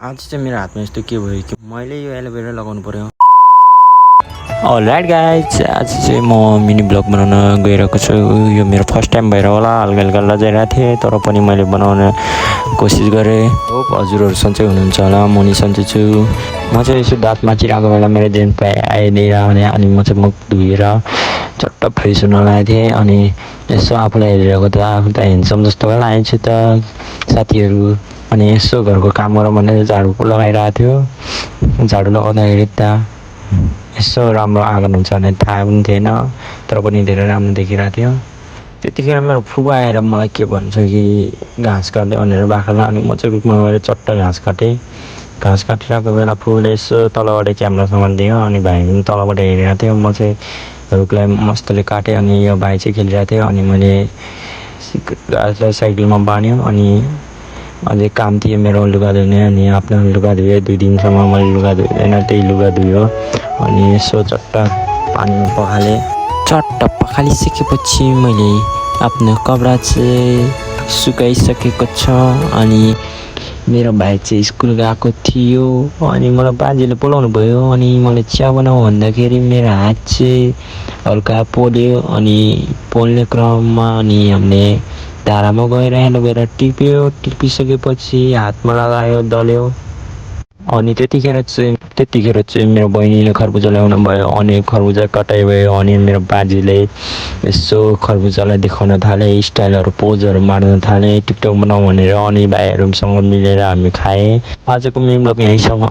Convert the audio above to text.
आज चाहिँ मेरो हातमा यस्तो के भयो कि मैले यो एलोभेरा लगाउनु पर्यो। अलराइट गाइज, आज चाहिँ म मिनी ब्लग बनाउन गइरहेको छु। यो मेरो फर्स्ट टाइम भएर होला, हल्का हल्का लजाइरहेको थिएँ, तर पनि मैले बनाउन कोसिस गरेँ। होप हजुरहरू सन्चै हुनुहुन्छ होला, म नि सन्चै छु। म चाहिँ यसो दाँत माचिरहेको बेला मेरो देन आइदिएर अनि म चाहिँ मुख धोएर चट्ट फ्रेस हुन लागेको थिएँ। अनि यसो आफूलाई हेरिरहेको त आफू त ह्यान्डसम जस्तो लागेको छु त साथीहरू। अनि यसो घरको काम गर भनेर झाडु लगाइरहेको थियो। झाडु लगाउँदाखेरि त यसो राम्रो आँगन हुन्छ भने थाहा पनि थिएन, तर पनि धेरै राम्रो देखिरहेको थियो। त्यतिखेर मेरो फुपा आएर मलाई के भन्छ कि घाँस काट्दै भनेर बाख्रालाई। अनि म चाहिँ रुखमा गएर चट्ट घाँस काटेँ। घाँस काटिरहेको बेला फुलले यसो तलबाट क्यामेरा समालिदियो अनि भाइ पनि तलबाट हेरिरहेको थियो। म चाहिँ रुखलाई मस्तले काटेँ अनि यो भाइ चाहिँ खेलिरहेको थियो। अनि मैले घाँसलाई साइकलमा बाँध्यो। अनि अझै काम थियो मेरो लुगा धुने। अनि आफ्नो लुगा धुएँ, 2 दिनसम्म मैले लुगा धुँदैन, त्यही लुगा धुयो। अनि यसो चट्ट पानीमा पखालेँ। चट्ट पखालिसकेपछि मैले आफ्नो कपडा चाहिँ सुकाइसकेको छ। अनि मेरो भाइ चाहिँ स्कुल गएको थियो। अनि मलाई बाजेले बोलाउनु भयो। अनि मलाई चिया बनाऊ भन्दाखेरि मेरो हात चाहिँ हल्का पोल्यो। अनि पोल्ने क्रममा अनि हामीले धारामा गएर एलोभेरा टिपिसकेपछि हातमा लगायो, दल्यो। अनि त्यतिखेर चाहिँ मेरो बहिनीले खरबुजा ल्याउनु भयो। अनि खरबुजा कटाइ भयो। अनि मेरो बाजेले यसो खरबुजालाई देखाउन थाले, स्टाइलहरू पोजहरू मार्न थाले टिकटक बनाऊ भनेर। अनि भाइहरूसँग मिलेर हामी खाएँ। आजको मिनी ब्लग यहीँसम्म।